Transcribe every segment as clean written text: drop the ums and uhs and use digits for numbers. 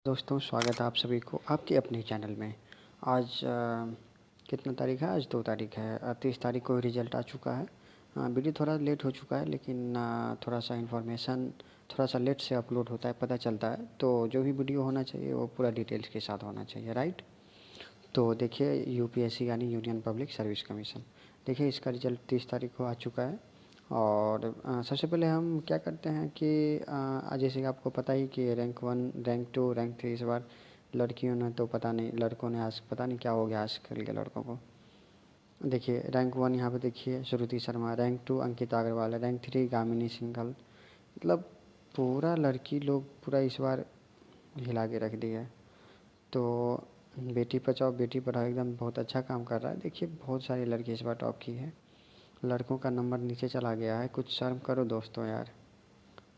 दोस्तों, स्वागत है आप सभी को आपके अपने चैनल में। आज कितना तारीख है? आज 2 तारीख है। 30 तारीख को रिज़ल्ट आ चुका है। वीडियो थोड़ा लेट हो चुका है, लेकिन थोड़ा सा इन्फॉर्मेशन थोड़ा सा लेट से अपलोड होता है, पता चलता है। तो जो भी वीडियो होना चाहिए वो पूरा डिटेल्स के साथ होना चाहिए, राइट। तो देखिए, यूपीएससी यानी यूनियन पब्लिक सर्विस कमीशन, देखिए इसका रिज़ल्ट 30 तारीख को आ चुका है। और सबसे पहले हम क्या करते हैं कि जैसे कि आपको पता ही कि रैंक 1, रैंक 2, रैंक 3 इस बार लड़कियों ने तो पता नहीं, लड़कों ने आज पता नहीं क्या हो गया आजकल के लड़कों को। देखिए रैंक 1 यहाँ पे देखिए श्रुति शर्मा, रैंक 2 अंकिता अग्रवाल, रैंक 3 गामिनी सिंघल। मतलब पूरा लड़की लोग पूरा इस बार हिला के रख दिया है। तो बेटी बचाओ बेटी पढ़ाओ एकदम बहुत अच्छा काम कर रहा है। देखिए बहुत सारी लड़की इस बार टॉप की है, लड़कों का नंबर नीचे चला गया है। कुछ शर्म करो दोस्तों यार,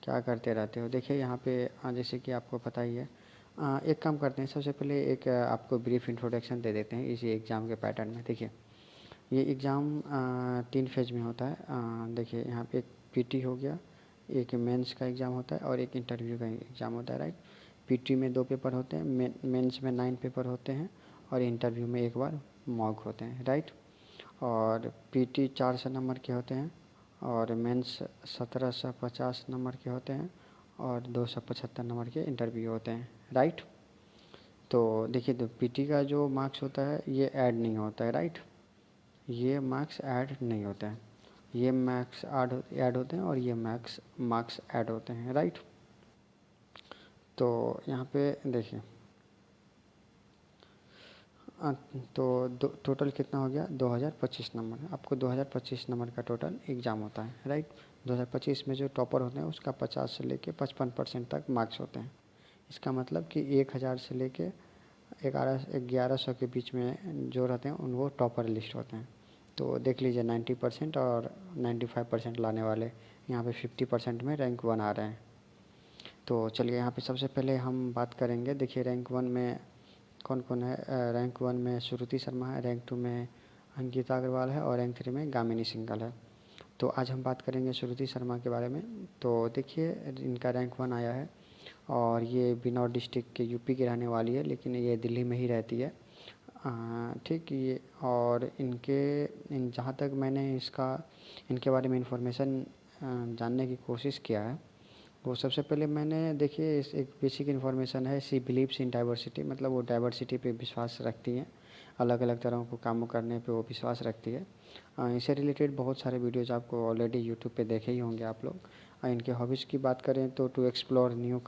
क्या करते रहते हो। देखिए यहाँ पे जैसे कि आपको पता ही है। एक काम करते हैं, सबसे पहले एक आपको ब्रीफ इंट्रोडक्शन दे देते हैं इसी एग्ज़ाम के पैटर्न में। देखिए ये एग्ज़ाम 3 फेज में होता है। देखिए यहाँ पे एक पीटी हो गया, एक मेंस का एग्ज़ाम होता है और एक इंटरव्यू का एग्ज़ाम होता है, राइट। पीटी में 2 पेपर होते हैं, मेंस में 9 पेपर होते हैं और इंटरव्यू में एक बार मॉक होते हैं, राइट। और पीटी 400 नंबर के होते हैं और मेंस 1750 नंबर के होते हैं और 275 नंबर के इंटरव्यू होते हैं, राइट। तो देखिए, तो पीटी का जो मार्क्स होता है ये ऐड नहीं होता है, राइट। ये मार्क्स ऐड नहीं होते हैं, ये मार्क्स ऐड होते हैं और ये मार्क्स ऐड होते हैं, राइट। तो यहाँ पे देखिए अ, तो टोटल कितना हो गया? 2025 नंबर। आपको 2025 नंबर का टोटल एग्ज़ाम होता है, राइट। 2025 में जो टॉपर होते हैं उसका 50 से लेके 55% तक मार्क्स होते हैं। इसका मतलब कि 1000 से लेके 1100 के बीच में जो रहते हैं उन वो टॉपर लिस्ट होते हैं। तो देख लीजिए 90% और 95% लाने वाले यहाँ पे 50% में रैंक 1 आ रहे हैं। तो चलिए यहाँ पे सबसे पहले हम बात करेंगे। देखिए रैंक 1 में कौन कौन है। रैंक 1 में श्रुति शर्मा है, रैंक 2 में अंकिता अग्रवाल है और रैंक 3 में गामिनी सिंघल है। तो आज हम बात करेंगे श्रुति शर्मा के बारे में। तो देखिए इनका रैंक 1 आया है और ये बिनौर डिस्ट्रिक्ट के यूपी की रहने वाली है, लेकिन ये दिल्ली में ही रहती है। ठीक ये। और जहाँ तक मैंने इनके बारे में इंफॉर्मेशन जानने की कोशिश किया है, वो सबसे पहले मैंने देखिए इस एक बेसिक इन्फॉर्मेशन है, सी बिलीव्स इन डाइवर्सिटी, मतलब वो डाइवर्सिटी पे विश्वास रखती हैं, अलग अलग तरह को कामों करने पे वो विश्वास रखती है। इससे रिलेटेड बहुत सारे वीडियोज़ आपको ऑलरेडी यूट्यूब पे देखे ही होंगे आप लोग। इनके हॉबीज़ की बात करें तो टू एक्सप्लोर न्यू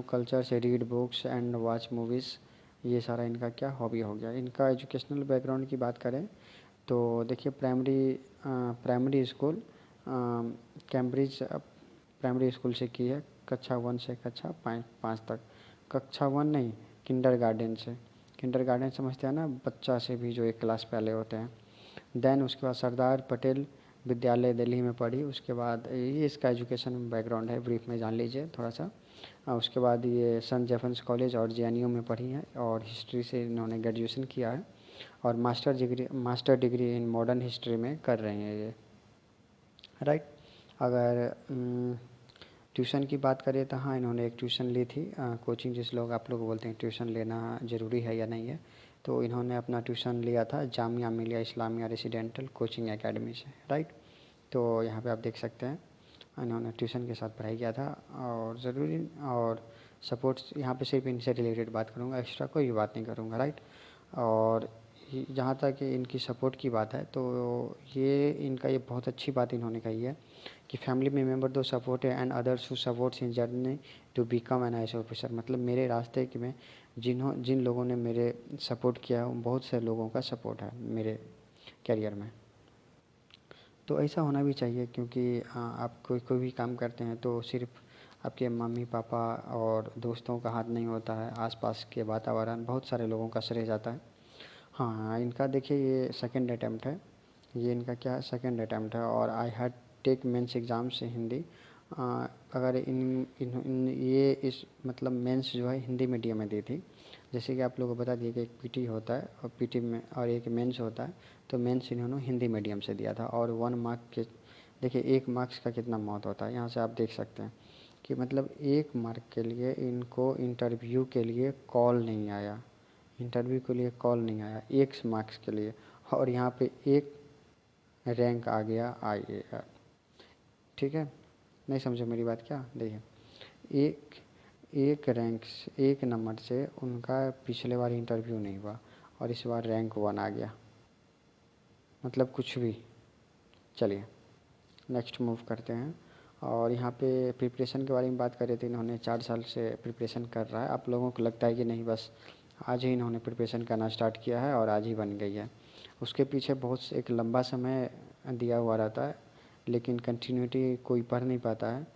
कल्चर से read books and watch movies, ये सारा इनका क्या हॉबी हो गया। इनका एजुकेशनल बैकग्राउंड की बात करें तो देखिए primary school Cambridge primary school से की है, कक्षा 1 से कक्षा 5 तक। कक्षा 1 नहीं, किंडरगार्टन से। किंडरगार्टन समझते हैं ना, बच्चा से भी जो एक क्लास पहले होते हैं। देन उसके बाद सरदार पटेल विद्यालय दिल्ली में पढ़ी। उसके बाद ये इसका एजुकेशन बैकग्राउंड है, ब्रीफ में जान लीजिए थोड़ा सा। उसके बाद ये सेंट जेफन्स कॉलेज और जेएनयू में पढ़ी हैं और हिस्ट्री से इन्होंने ग्रेजुएशन किया है और master degree in modern history में कर रहे हैं ये, राइट। अगर ट्यूशन की बात करें तो हाँ, इन्होंने एक ट्यूशन ली थी। कोचिंग जिस लोग आप लोग बोलते हैं ट्यूशन लेना ज़रूरी है या नहीं है, तो इन्होंने अपना ट्यूशन लिया था Jamia Millia Islamia residential coaching academy से, राइट। तो यहाँ पे आप देख सकते हैं इन्होंने ट्यूशन के साथ पढ़ाई किया था। और ज़रूरी और सपोर्ट यहाँ पे सिर्फ इनसे रिलेटेड बात करूँगा, एक्स्ट्रा कोई भी बात नहीं करूँगा, राइट। और जहाँ तक इनकी सपोर्ट की बात है तो ये इनका ये बहुत अच्छी बात इन्होंने कही है कि फैमिली में मेंबर दो सपोर्ट है and others who supports in journey to become an IAS officer. मतलब मेरे रास्ते के में जिन लोगों ने मेरे सपोर्ट किया है, उन बहुत से लोगों का सपोर्ट है मेरे करियर में। तो ऐसा होना भी चाहिए, क्योंकि आप कोई भी काम करते हैं तो सिर्फ आपके मम्मी पापा और दोस्तों का हाथ नहीं होता है, आसपास के वातावरण बहुत सारे लोगों का श्रेय जाता है। हाँ, इनका देखिए ये सेकंड अटैम्प्ट है। ये इनका क्या है, सेकंड अटैम्प्ट है। और I had take mains exam से हिंदी। अगर इन ये इस मतलब मेंस जो है हिंदी मीडियम में दी थी। जैसे कि आप लोगों को बता दिए कि एक पीटी होता है और पीटी में और एक मेंस होता है। तो मेंस इन्होंने हिंदी मीडियम से दिया था और 1 मार्क के देखिए 1 मार्क्स का कितना मौत होता है, यहाँ से आप देख सकते हैं कि मतलब 1 मार्क के लिए इनको इंटरव्यू के लिए कॉल नहीं आया, इंटरव्यू के लिए कॉल नहीं आया 1 मार्क्स के लिए, और यहाँ पे 1 रैंक आ गया IAR। ठीक है, नहीं समझे मेरी बात क्या? देखिए, एक एक रैंक से 1 नंबर से उनका पिछले बार इंटरव्यू नहीं हुआ और इस बार रैंक 1 आ गया, मतलब कुछ भी। चलिए नेक्स्ट मूव करते हैं। और यहाँ पे प्रिपरेशन के बारे में बात करें तो इन्होंने 4 साल से प्रिपरेशन कर रहा है। आप लोगों को लगता है कि नहीं, बस आज ही इन्होंने प्रिपरेशन करना स्टार्ट किया है और आज ही बन गई है। उसके पीछे बहुत एक लंबा समय दिया हुआ रहता है, लेकिन कंटिन्यूटी कोई पढ़ नहीं पाता है।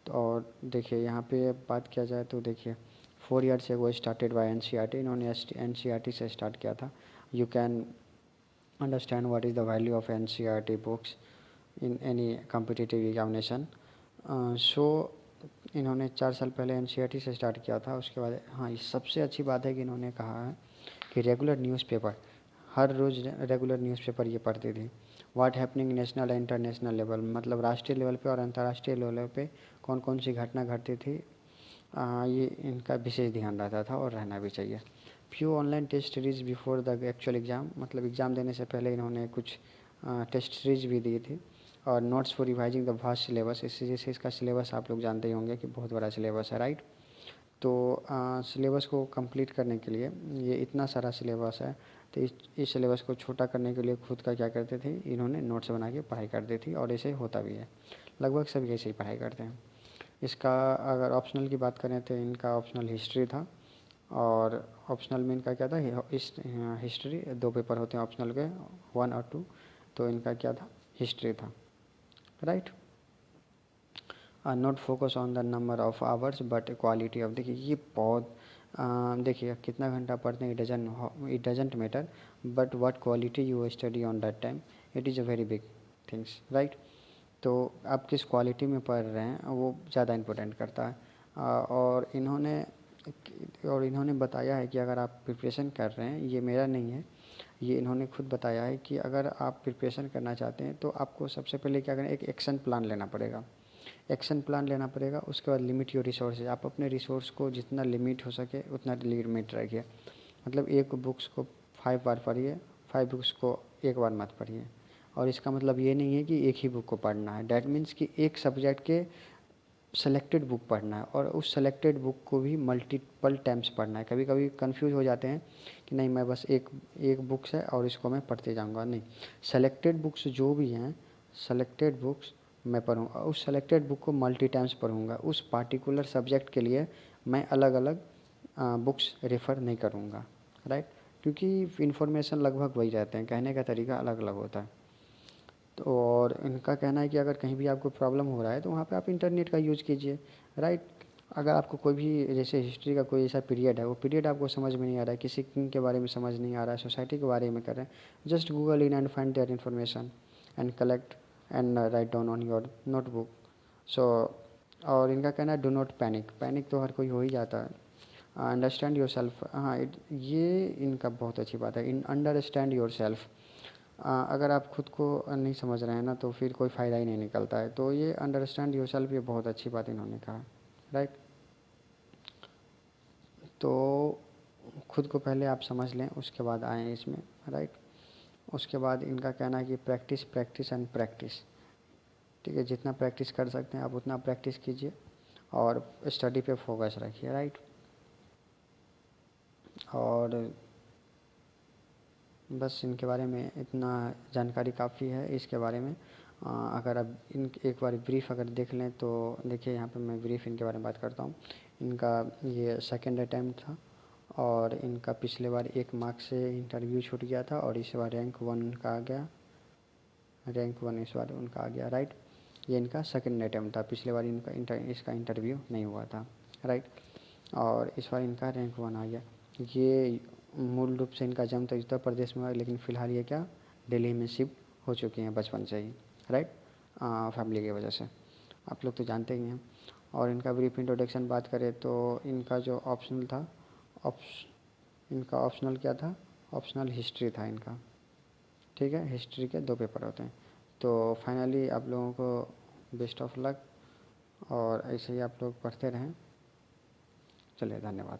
तो और देखिए यहाँ पे बात किया जाए तो देखिए 4 ईयर से वो स्टार्टेड बाय NCERT, इन्होंने NCERT से स्टार्ट किया था। You can understand what is the value of NCERT books in any competitive examination. So इन्होंने 4 साल पहले NCERT से स्टार्ट किया था। उसके बाद हाँ, ये सबसे अच्छी बात है कि इन्होंने कहा है कि रेगुलर न्यूज़पेपर, हर रोज़ रेगुलर न्यूज़पेपर ये पढ़ती थी। What happening national and international level, मतलब राष्ट्रीय लेवल पे और अंतर्राष्ट्रीय लेवल पे कौन कौन सी घटना घटती थी, ये इनका विशेष ध्यान रहता था और रहना भी चाहिए। Few online test series before the actual exam, मतलब एग्ज़ाम देने से पहले इन्होंने कुछ टेस्ट सीरीज भी दी थी। और notes for revising the vast syllabus, इससे जैसे इसका सिलेबस आप लोग जानते ही होंगे कि बहुत बड़ा सिलेबस है, राइट। तो सिलेबस को कंप्लीट करने के लिए, ये इतना सारा सिलेबस है, तो इस सिलेबस को छोटा करने के लिए खुद का क्या करते थे, इन्होंने नोट्स बना के पढ़ाई करती थी और ऐसे होता भी है। लगभग सभी ऐसे ही पढ़ाई करते हैं। इसका अगर ऑप्शनल की बात करें तो इनका ऑप्शनल हिस्ट्री था। और ऑप्शनल में इनका क्या था, हिस्ट्री। 2 पेपर होते हैं ऑप्शनल के, 1 और 2। तो इनका क्या था, हिस्ट्री था, right. Not focus on the number of hours but quality of, देखिए ये बहुत देखिए कितना घंटा पढ़ते हैं, it doesn't matter, but what quality you study on that time, it is a very big things, right. तो आप किस क्वालिटी में पढ़ रहे हैं वो ज़्यादा इम्पोर्टेंट करता है। और इन्होंने बताया है कि अगर आप प्रिपरेशन कर रहे हैं, ये मेरा नहीं है, ये इन्होंने खुद बताया है कि अगर आप प्रिपरेशन करना चाहते हैं तो आपको सबसे पहले क्या करना है, एक एक्शन प्लान लेना पड़ेगा। एक्शन प्लान लेना पड़ेगा। उसके बाद लिमिट योर रिसोर्सेज, आप अपने रिसोर्स को जितना लिमिट हो सके उतना लिमिट रखिए। मतलब एक बुक्स को 5 बार पढ़िए, 5 बुक्स को 1 बार मत पढ़िए। और इसका मतलब ये नहीं है कि एक ही बुक को पढ़ना है, डैट मीन्स कि एक सब्जेक्ट के सेलेक्टेड बुक पढ़ना है और उस सेलेक्टेड बुक को भी मल्टीपल टाइम्स पढ़ना है। कभी कभी कंफ्यूज हो जाते हैं कि नहीं मैं बस एक एक बुक्स है और इसको मैं पढ़ते जाऊंगा, नहीं। सेलेक्टेड बुक्स जो भी हैं, सेलेक्टेड बुक्स मैं पढ़ूँगा, उस सेलेक्टेड बुक को मल्टी टाइम्स पढ़ूँगा। उस पार्टिकुलर सब्जेक्ट के लिए मैं अलग अलग बुक्स रेफ़र नहीं करूँगा, राइट। क्योंकि इन्फॉर्मेशन लगभग वही रहते हैं, कहने का तरीका अलग अलग होता है। तो और इनका कहना है कि अगर कहीं भी आपको प्रॉब्लम हो रहा है तो वहाँ पे आप इंटरनेट का यूज़ कीजिए, राइट। अगर आपको कोई भी जैसे हिस्ट्री का कोई ऐसा पीरियड है, वो पीरियड आपको समझ में नहीं आ रहा है, किसी किंग के बारे में समझ नहीं आ रहा है, सोसाइटी के बारे में कर रहे हैं, just Google in and find their information and collect and write down on your notebook. So और इनका कहना है डो नॉट पैनिक, पैनिक तो हर कोई हो ही जाता है। अंडरस्टैंड योर सेल्फ, हाँ ये इनका बहुत अच्छी बात है, इन अंडरस्टैंड योर सेल्फ। अगर आप खुद को नहीं समझ रहे हैं ना तो फिर कोई फ़ायदा ही नहीं निकलता है। तो ये अंडरस्टैंड योरसेल्फ, ये बहुत अच्छी बात इन्होंने कहा, राइट। तो खुद को पहले आप समझ लें, उसके बाद आएँ इसमें, राइट। उसके बाद इनका कहना है कि प्रैक्टिस प्रैक्टिस एंड प्रैक्टिस, ठीक है। जितना प्रैक्टिस कर सकते हैं आप उतना प्रैक्टिस कीजिए और स्टडी पे फोकस रखिए, राइट। और बस इनके बारे में इतना जानकारी काफ़ी है इसके बारे में। अगर आप इन एक बार ब्रीफ अगर देख लें तो देखिए यहाँ पे मैं ब्रीफ इनके बारे में बात करता हूँ। इनका ये सेकंड अटैम्प्ट था और इनका पिछले बार 1 मार्क से इंटरव्यू छूट गया था और इस बार रैंक 1 उनका आ गया, रैंक 1 इस बार उनका आ गया, राइट। ये इनका सेकंड अटैम्प्ट था, पिछले बार इनका इसका इंटरव्यू नहीं हुआ था, राइट। और इस बार इनका रैंक 1 आ गया। ये मूल रूप से इनका जन्म तो उत्तर प्रदेश में हुआ, लेकिन फ़िलहाल ये क्या दिल्ली में शिफ्ट हो चुके हैं बचपन से ही, राइट। फैमिली की वजह से, आप लोग तो जानते ही हैं। और इनका ब्रीफ इंट्रोडक्शन बात करें तो इनका जो ऑप्शनल था, ऑप्श इनका ऑप्शनल क्या था, ऑप्शनल हिस्ट्री था इनका, ठीक है। हिस्ट्री के 2 पेपर होते हैं। तो फाइनली आप लोगों को बेस्ट ऑफ लक और ऐसे ही आप लोग पढ़ते रहें। चलिए, धन्यवाद।